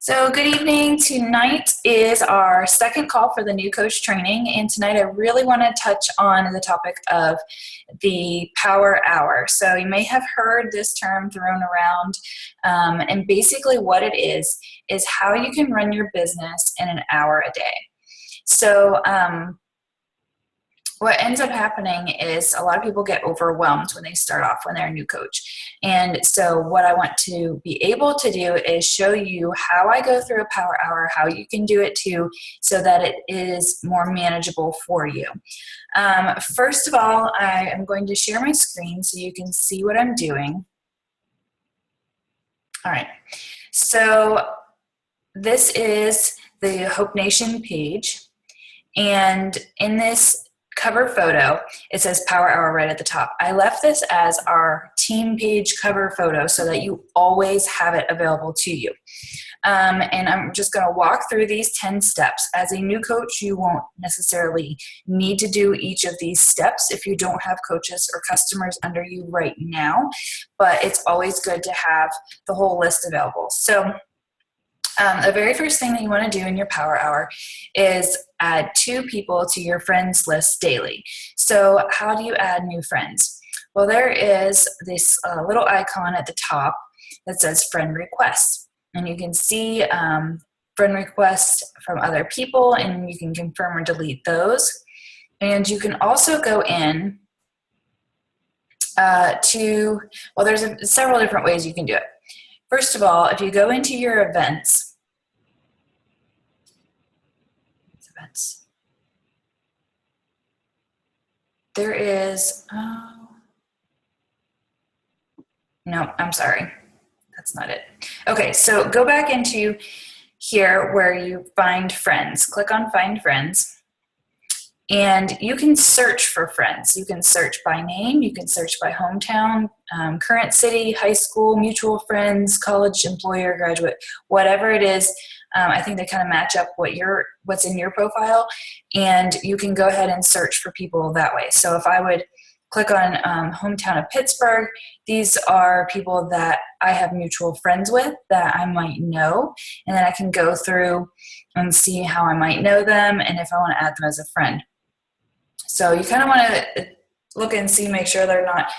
So, good evening. Tonight is our second call for the new coach training, and tonight I really want to touch on the topic of the power hour. So, you may have heard this term thrown around, and basically, what it is how you can run your business in an hour a day. So, what ends up happening is a lot of people get overwhelmed when they start off when they're a new coach. And so what I want to be able to do is show you how I go through a power hour, how you can do it too, so that it is more manageable for you. First of all, I am going to share my screen so you can see what I'm doing. All right, so this is the Hope Nation page. And in this cover photo, it says Power Hour right at the top. I left this as our team page cover photo so that you always have it available to you. And I'm just going to walk through these 10 steps. As a new coach, you won't necessarily need to do each of these steps if you don't have coaches or customers under you right now, but it's always good to have the whole list available. So the very first thing that you want to do in your power hour is add 2 people to your friends list daily. So how do you add new friends? Well, there is this little icon at the top that says friend requests. And you can see friend requests from other people, and you can confirm or delete those. And you can also go in there's several different ways you can do it. First of all, if you go into your events, there is, no, I'm sorry. That's not it. Okay, so go back into here where you find friends. Click on Find Friends. And you can search for friends. You can search by name, you can search by hometown, current city, high school, mutual friends, college, employer, graduate, whatever it is. I think they kind of match up what's in your profile, and you can go ahead and search for people that way. So if I would click on hometown of Pittsburgh, these are people that I have mutual friends with that I might know, and then I can go through and see how I might know them and if I want to add them as a friend. So you kind of want to look and see, make sure they're not,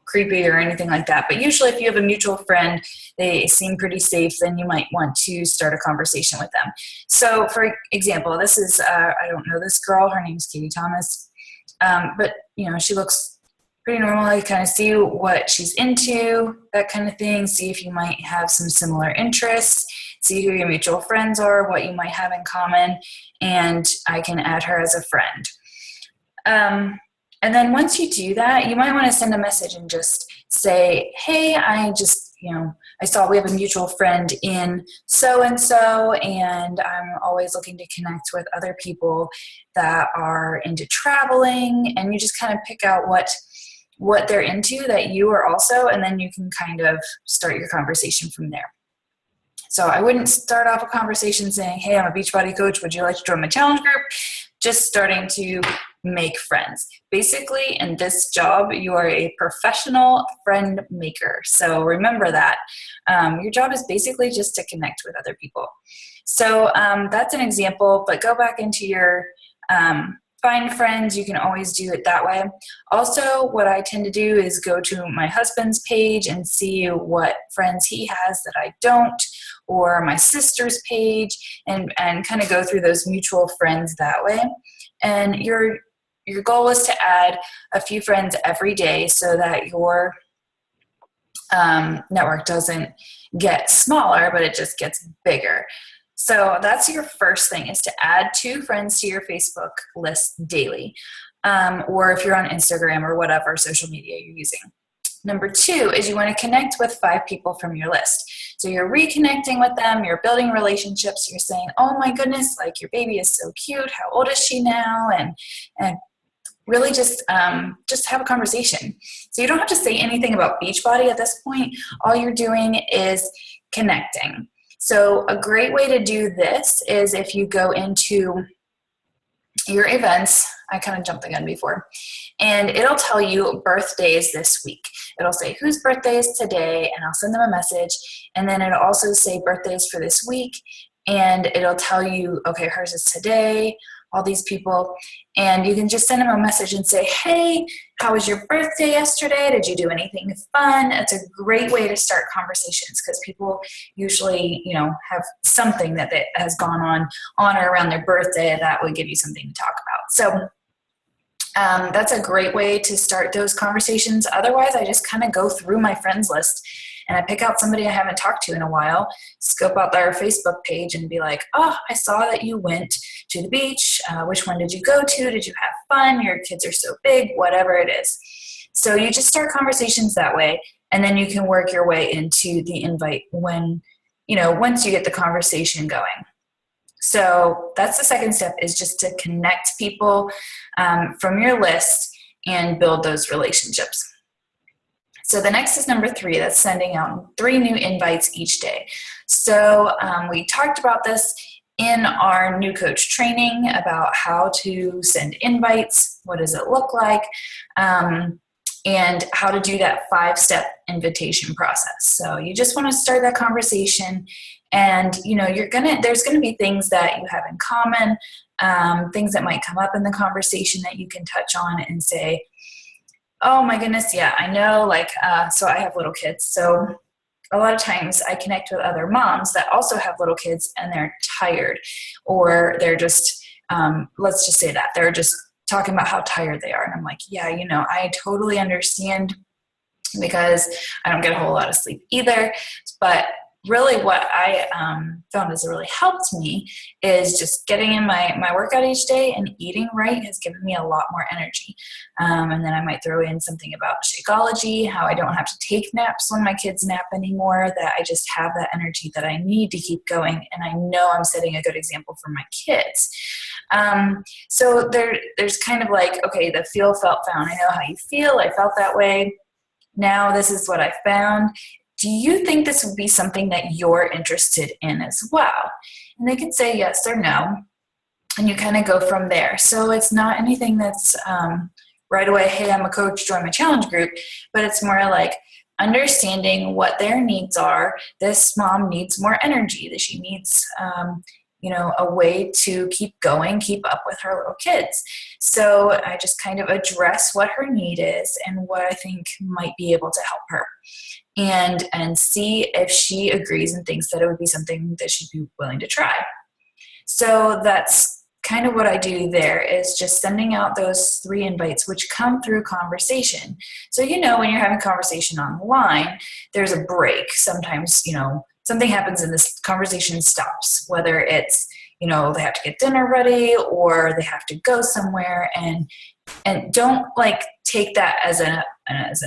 creepy or anything like that. But usually if you have a mutual friend, they seem pretty safe, then you might want to start a conversation with them. So for example, this is, I don't know this girl, her name's Katie Thomas, but she looks pretty normal. You kind of see what she's into, that kind of thing, see if you might have some similar interests, see who your mutual friends are, what you might have in common, and I can add her as a friend. And then once you do that, you might want to send a message and just say, hey, I saw we have a mutual friend in so-and-so, and I'm always looking to connect with other people that are into traveling. And you just kind of pick out what they're into that you are also, and then you can kind of start your conversation from there. So I wouldn't start off a conversation saying, hey, I'm a Beachbody coach. Would you like to join my challenge group? Just starting to make friends. Basically, in this job, you are a professional friend maker. So remember that. Your job is basically just to connect with other people. So that's an example, but go back into your find friends. You can always do it that way. Also, what I tend to do is go to my husband's page and see what friends he has that I don't, or my sister's page, and kind of go through those mutual friends that way. And your goal is to add a few friends every day so that your network doesn't get smaller, but it just gets bigger. So that's your first thing, is to add 2 friends to your Facebook list daily, or if you're on Instagram or whatever social media you're using. Number 2 is you want to connect with 5 people from your list. So you're reconnecting with them, you're building relationships, you're saying, oh my goodness, like your baby is so cute, how old is she now? And really just have a conversation. So you don't have to say anything about Beachbody at this point. All you're doing is connecting. So a great way to do this is if you go into your events. I kind of jumped the gun before. And it'll tell you birthdays this week. It'll say whose birthday is today, and I'll send them a message. And then it'll also say birthdays for this week. And it'll tell you, okay, hers is today, all these people. And you can just send them a message and say, hey, how was your birthday yesterday? Did you do anything fun? It's a great way to start conversations because people usually, have something that has gone on or around their birthday that would give you something to talk about. So that's a great way to start those conversations. Otherwise, I just kind of go through my friends list and I pick out somebody I haven't talked to in a while, scope out their Facebook page and be like, oh, I saw that you went to the beach. Which one did you go to? Did you have fun? Your kids are so big, whatever it is. So you just start conversations that way, and then you can work your way into the invite when, once you get the conversation going. So that's the second step, is just to connect people from your list and build those relationships. So the next is number 3, that's sending out 3 new invites each day. So we talked about this in our new coach training about how to send invites, what does it look like, and how to do that 5-step invitation process. So you just want to start that conversation, and there's gonna be things that you have in common, things that might come up in the conversation that you can touch on and say, oh my goodness, yeah, I know, so I have little kids. So a lot of times I connect with other moms that also have little kids and they're tired, or they're just, let's just say that, they're just talking about how tired they are. And I'm like, yeah, I totally understand because I don't get a whole lot of sleep either. But really what I found has really helped me is just getting in my workout each day, and eating right has given me a lot more energy. And then I might throw in something about Shakeology, how I don't have to take naps when my kids nap anymore, that I just have that energy that I need to keep going. And I know I'm setting a good example for my kids. So there's kind of like, okay, the feel, felt, found. I know how you feel. I felt that way. Now this is what I found. Do you think this would be something that you're interested in as well? And they can say yes or no, and you kind of go from there. So it's not anything that's right away, hey, I'm a coach, join my challenge group, but it's more like understanding what their needs are. This mom needs more energy, that she needs a way to keep going, keep up with her little kids. So I just kind of address what her need is and what I think might be able to help her. And see if she agrees and thinks that it would be something that she'd be willing to try. So that's kind of what I do there, is just sending out those 3 invites, which come through conversation. So, when you're having conversation online, there's a break. Sometimes, something happens and this conversation stops, whether it's, they have to get dinner ready or they have to go somewhere, and don't take that as an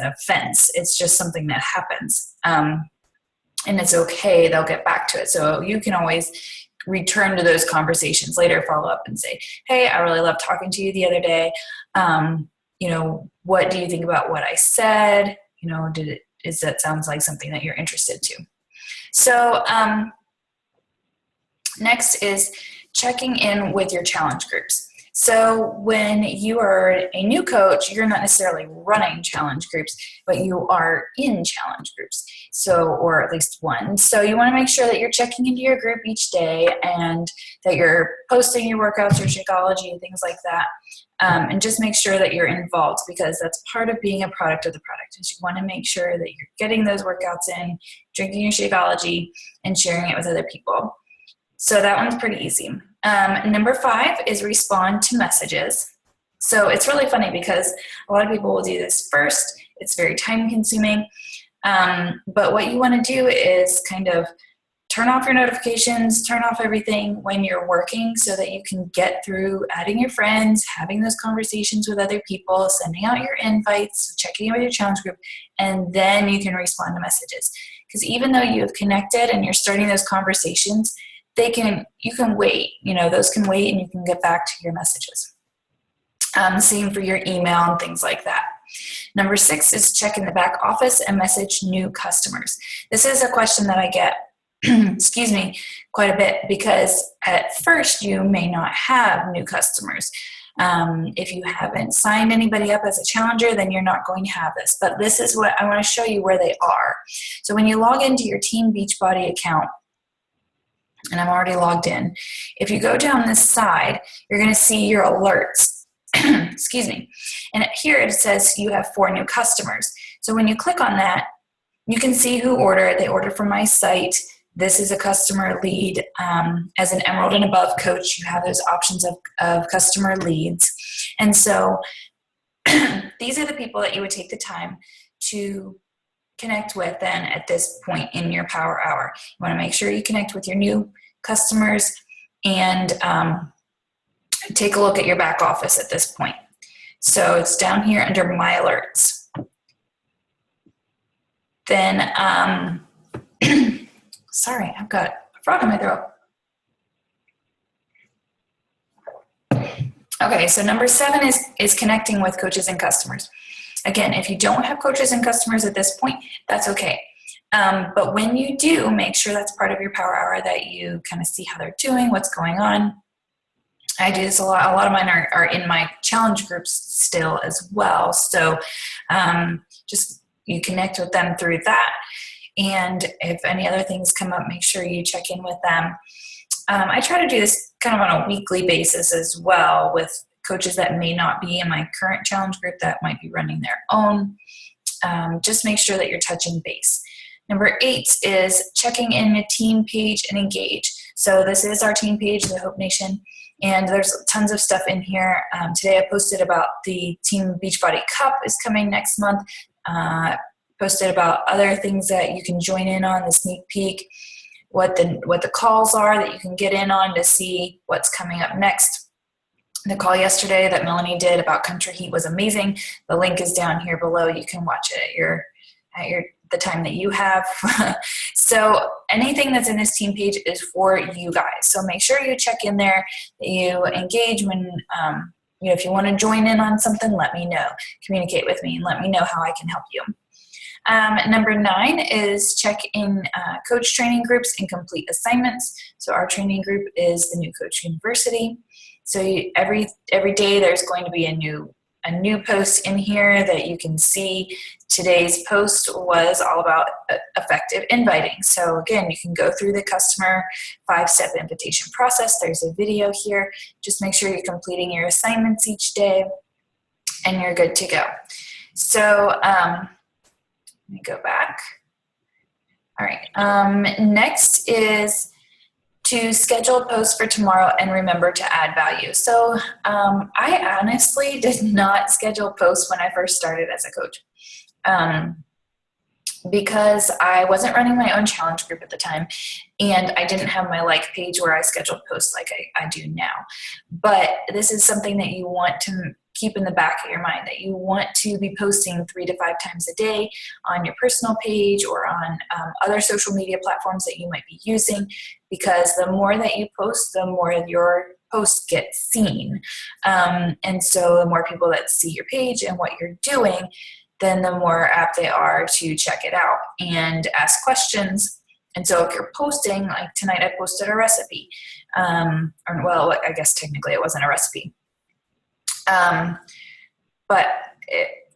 offense. It's just something that happens. And it's okay. They'll get back to it. So you can always return to those conversations later, follow up and say, hey, I really loved talking to you the other day. What do you think about what I said? That sounds like something that you're interested to. So next is checking in with your challenge groups. So when you are a new coach, you're not necessarily running challenge groups, but you are in challenge groups. So, or at least one. So you want to make sure that you're checking into your group each day and that you're posting your workouts, your Shakeology, and things like that. And just make sure that you're involved, because that's part of being a product of the product, is you want to make sure that you're getting those workouts in, drinking your Shakeology, and sharing it with other people. So that one's pretty easy. Number 5 is respond to messages. So it's really funny because a lot of people will do this first. It's very time consuming. But what you want to do is kind of turn off your notifications, turn off everything when you're working so that you can get through adding your friends, having those conversations with other people, sending out your invites, checking in with your challenge group, and then you can respond to messages. Because even though you have connected and you're starting those conversations, you can wait, those can wait, and you can get back to your messages. Same for your email and things like that. Number 6 is check in the back office and message new customers. This is a question that I get, quite a bit, because at first you may not have new customers. If you haven't signed anybody up as a challenger, then you're not going to have this. But this is what I want to show you where they are. So when you log into your Team Beachbody account, and I'm already logged in, if you go down this side, you're going to see your alerts. Excuse me. And here it says you have 4 new customers. So when you click on that, you can see who ordered. They ordered from my site. This is a customer lead. As an Emerald and above coach, you have those options of customer leads. And so these are the people that you would take the time to connect with then at this point in your Power Hour. You want to make sure you connect with your new customers and take a look at your back office at this point. So it's down here under My Alerts. Then, sorry, I've got a frog in my throat. Okay, so number 7 is connecting with coaches and customers. Again, if you don't have coaches and customers at this point, that's okay. But when you do, make sure that's part of your Power Hour, that you kind of see how they're doing, what's going on. I do this a lot. A lot of mine are in my challenge groups still as well. So just you connect with them through that. And if any other things come up, make sure you check in with them. I try to do this kind of on a weekly basis as well with coaches that may not be in my current challenge group that might be running their own. Just make sure that you're touching base. Number 8 is checking in the team page and engage. So this is our team page, the Hope Nation, and there's tons of stuff in here. Today I posted about the Team Beachbody Cup is coming next month. Posted about other things that you can join in on, the sneak peek, what the calls are that you can get in on to see what's coming up next. The call yesterday that Melanie did about Country Heat was amazing. The link is down here below. You can watch it at the time that you have. So anything that's in this team page is for you guys. So make sure you check in there, that you engage when if you want to join in on something, let me know. Communicate with me and let me know how I can help you. Number 9 is check in coach training groups and complete assignments. So our training group is the New Coach University. So every day there's going to be a new post in here that you can see. Today's post was all about effective inviting. So again, you can go through the customer 5-step invitation process. There's a video here. Just make sure you're completing your assignments each day and you're good to go. So let me go back. All right. Next is to schedule posts for tomorrow and remember to add value. So I honestly did not schedule posts when I first started as a coach because I wasn't running my own challenge group at the time, and I didn't have my like page where I scheduled posts like I do now. But this is something that you want to keep in the back of your mind, that you want to be posting 3 to 5 times a day on your personal page or on other social media platforms that you might be using, because the more that you post, the more your posts get seen. And so the more people that see your page and what you're doing, then the more apt they are to check it out and ask questions. And so if you're posting, like tonight I posted a recipe, I guess technically it wasn't a recipe. But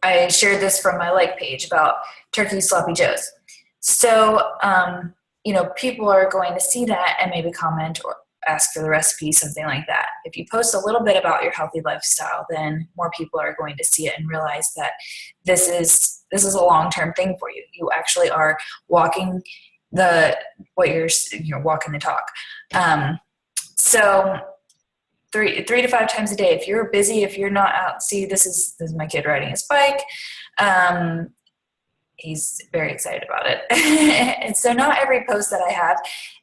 I shared this from my like page about turkey sloppy joes. So, people are going to see that and maybe comment or ask for the recipe, something like that. If you post a little bit about your healthy lifestyle, then more people are going to see it and realize that this is a long-term thing for you. You actually are walking you're walking the talk. So 3 to 5 times a day. If you're busy, if you're not out, see, this is my kid riding his bike. He's very excited about it. And so not every post that I have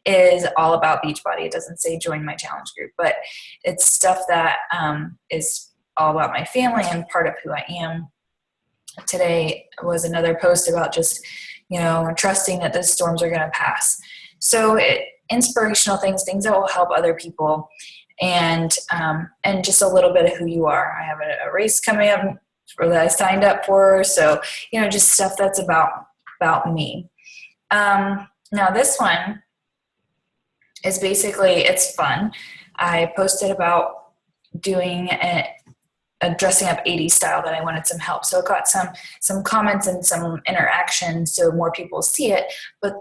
is all about Beachbody. It doesn't say join my challenge group, but it's stuff that is all about my family and part of who I am. Today was another post about just, trusting that the storms are going to pass. So inspirational things that will help other people, and just a little bit of who you are. I have a race coming up that I signed up for. So, just stuff that's about me. Now this one, is basically, it's fun. I posted about doing a dressing up 80s style that I wanted some help. So it got some comments and some interaction, so more people see it. But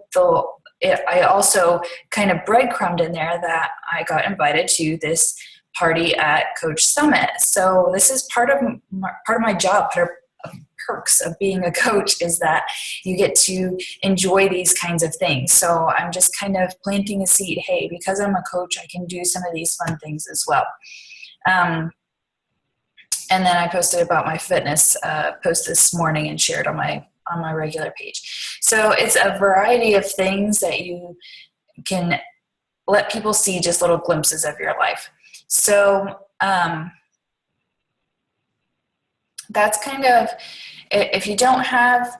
I also kind of breadcrumbed in there that I got invited to this party at Coach Summit. So this is part of my job. Part of perks of being a coach is that you get to enjoy these kinds of things. So I'm just kind of planting a seed. Hey, because I'm a coach, I can do some of these fun things as well. And then I posted about my fitness post this morning and shared on my regular page. So it's a variety of things that you can let people see, just little glimpses of your life. So that's kind of, if you don't have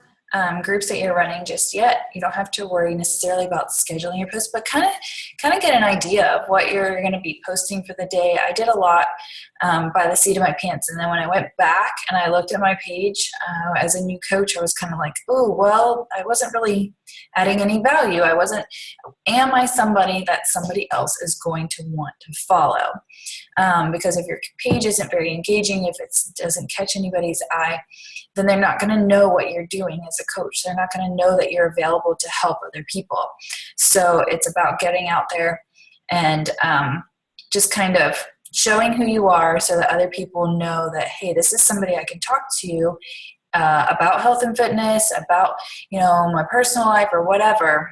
groups that you're running just yet, you don't have to worry necessarily about scheduling your posts, but kind of get an idea of what you're going to be posting for the day. I did a lot by the seat of my pants, and then when I went back and I looked at my page as a new coach, I was kind of like, oh, well, I wasn't really adding any value. Am I somebody that somebody else is going to want to follow? Because if your page isn't very engaging, if it doesn't catch anybody's eye, then they're not going to know what you're doing as a coach. They're not going to know that you're available to help other people. So it's about getting out there and just kind of showing who you are so that other people know that, hey, this is somebody I can talk to about health and fitness, about, my personal life or whatever.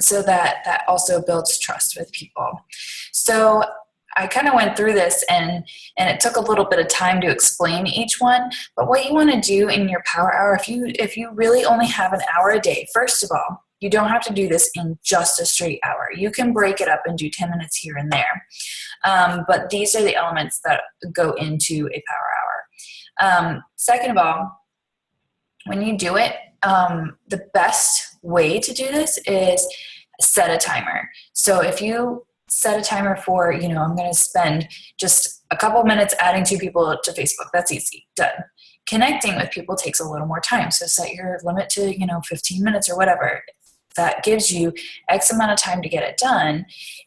So that also builds trust with people. So I kind of went through this and it took a little bit of time to explain each one, but what you want to do in your power hour, if you really only have an hour a day, first of all, you don't have to do this in just a straight hour. You can break it up and do 10 minutes here and there. But these are the elements that go into a power hour. Second of all, when you do it, the best way to do this is set a timer. So if you set a timer for, I'm going to spend just a couple minutes adding 2 people to Facebook. That's easy. Done. Connecting with people takes a little more time. So set your limit to, 15 minutes or whatever. That gives you X amount of time to get it done.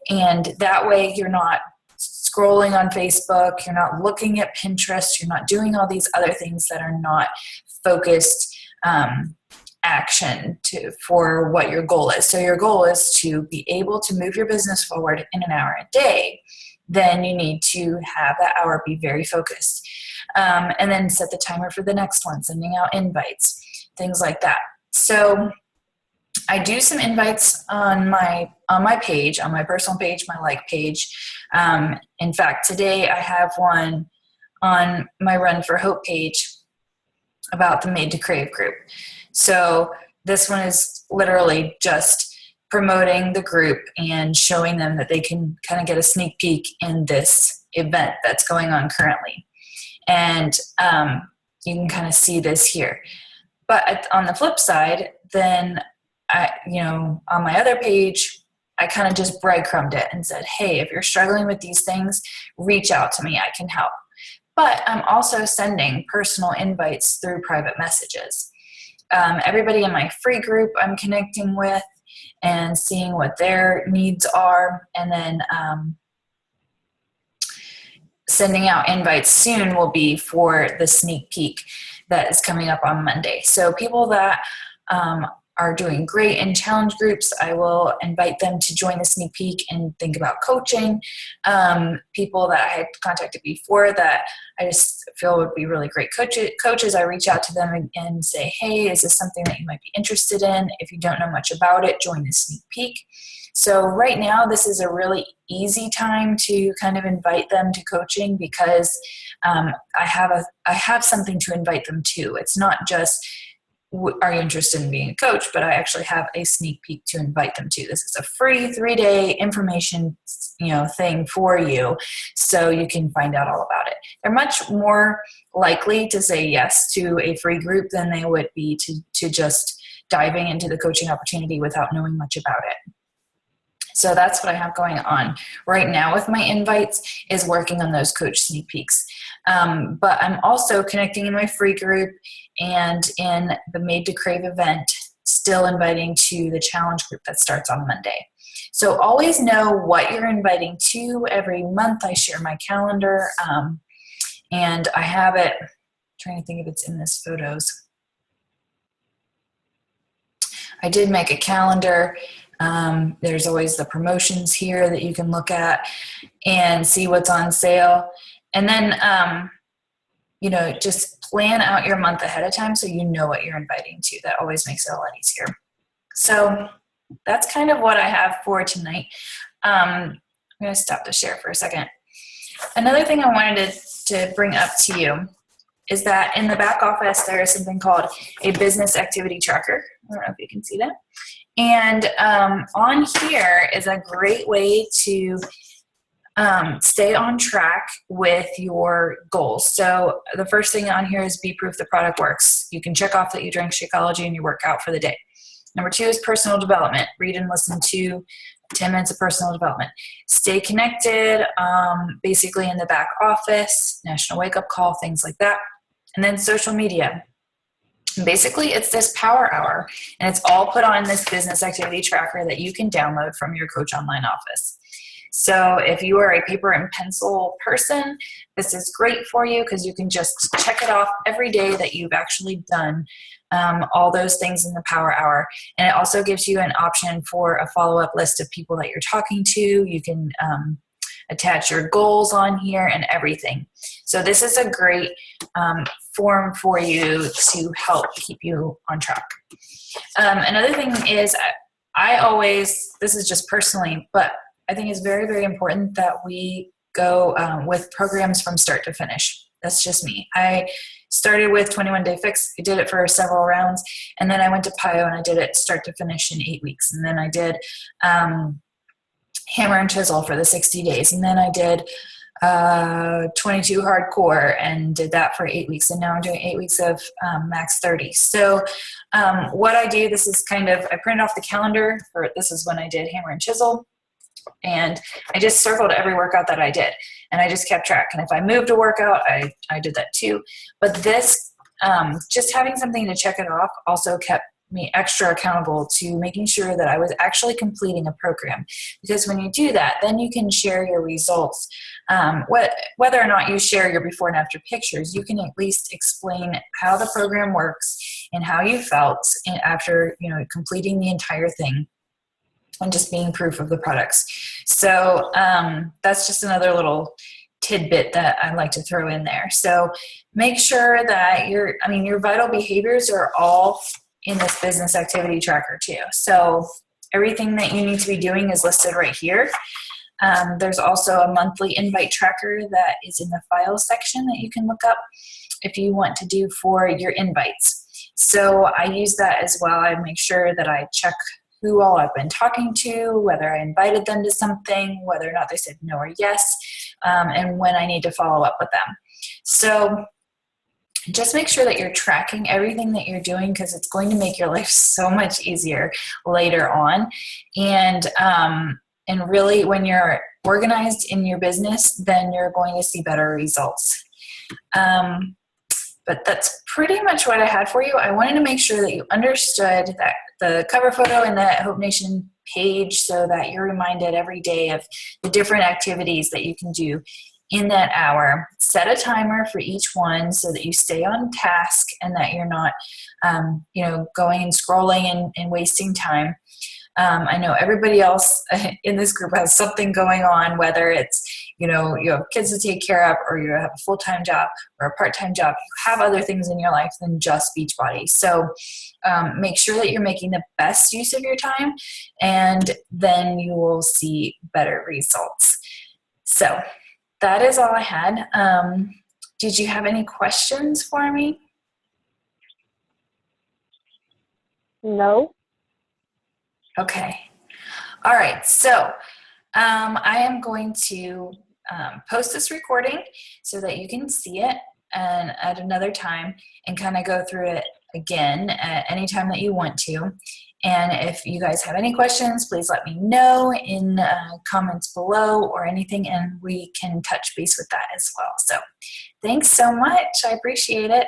And that way you're not scrolling on Facebook. You're not looking at Pinterest. You're not doing all these other things that are not focused action for what your goal is. So your goal is to be able to move your business forward in an hour a day. Then you need to have that hour be very focused. And then set the timer for the next one, sending out invites, things like that. So I do some invites on my page, on my personal page, my like page. In fact, today I have one on my Run for Hope page about the Made to Crave group. So this one is literally just promoting the group and showing them that they can kind of get a sneak peek in this event that's going on currently. And you can kind of see this here. But on the flip side, then on my other page, I kind of just breadcrumbed it and said, hey, if you're struggling with these things, reach out to me, I can help. But I'm also sending personal invites through private messages. Everybody in my free group I'm connecting with and seeing what their needs are, and then sending out invites soon will be for the sneak peek that is coming up on Monday. So people that are doing great in challenge groups, I will invite them to join the sneak peek and think about coaching. People that I had contacted before that I just feel would be really great coaches, I reach out to them and say, hey, is this something that you might be interested in? If you don't know much about it, join the sneak peek. So right now, this is a really easy time to kind of invite them to coaching because I have something to invite them to. It's not just, are you interested in being a coach? But I actually have a sneak peek to invite them to. This is a free 3-day information, thing for you, so you can find out all about it. They're much more likely to say yes to a free group than they would be to just diving into the coaching opportunity without knowing much about it. So that's what I have going on right now with my invites, is working on those coach sneak peeks. But I'm also connecting in my free group and in the Made to Crave event, still inviting to the challenge group that starts on Monday. So always know what you're inviting to. Every month I share my calendar, and I have it, I'm trying to think if it's in this photos. I did make a calendar. There's always the promotions here that you can look at and see what's on sale. And then, you know, just plan out your month ahead of time so you know what you're inviting to. That always makes it a lot easier. So that's kind of what I have for tonight. I'm going to stop the share for a second. Another thing I wanted to bring up to you is that in the back office, there is something called a business activity tracker. I don't know if you can see that. And on here is a great way to stay on track with your goals. So the first thing on here is be proof the product works. You can check off that you drank Shakeology and you work out for the day. Number 2 is personal development. Read and listen to 10 minutes of personal development. Stay connected, basically in the back office, National Wake Up Call, things like that. And then social media. Basically, it's this power hour, and it's all put on this business activity tracker that you can download from your Coach Online office. So if you are a paper and pencil person, this is great for you because you can just check it off every day that you've actually done all those things in the power hour. And it also gives you an option for a follow-up list of people that you're talking to. You can attach your goals on here and everything. So this is a great form for you to help keep you on track. Another thing is I always, this is just personally, but I think it's very, very important that we go with programs from start to finish. That's just me. I started with 21 Day Fix. I did it for several rounds. And then I went to PiYo and I did it start to finish in 8 weeks. And then I did Hammer and Chisel for the 60 days. And then I did 22 Hardcore and did that for 8 weeks. And now I'm doing 8 weeks of Max 30. So what I do, this is kind of, I printed off the calendar for, this is when I did Hammer and Chisel. And I just circled every workout that I did. And I just kept track. And if I moved a workout, I did that too. But this, just having something to check it off also kept me extra accountable to making sure that I was actually completing a program. Because when you do that, then you can share your results. Whether or not you share your before and after pictures, you can at least explain how the program works and how you felt after, you know, completing the entire thing. And just being proof of the products. So that's just another little tidbit that I'd like to throw in there. So make sure that your vital behaviors are all in this business activity tracker too. So everything that you need to be doing is listed right here. There's also a monthly invite tracker that is in the files section that you can look up if you want to do for your invites. So I use that as well. I make sure that I check who all I've been talking to, whether I invited them to something, whether or not they said no or yes, and when I need to follow up with them. So just make sure that you're tracking everything that you're doing because it's going to make your life so much easier later on. And really when you're organized in your business, then you're going to see better results. But that's pretty much what I had for you. I wanted to make sure that you understood that the cover photo and the Hope Nation page so that you're reminded every day of the different activities that you can do in that hour. Set a timer for each one so that you stay on task and that you're not going and scrolling and wasting time. I know everybody else in this group has something going on, whether it's, you have kids to take care of or you have a full-time job or a part-time job. You have other things in your life than just Beachbody. So make sure that you're making the best use of your time and then you will see better results. So that is all I had. Did you have any questions for me? No. Okay. All right. So I am going to post this recording so that you can see it and at another time and kind of go through it again at any time that you want to. And if you guys have any questions, please let me know in comments below or anything, and we can touch base with that as well. So thanks so much. I appreciate it.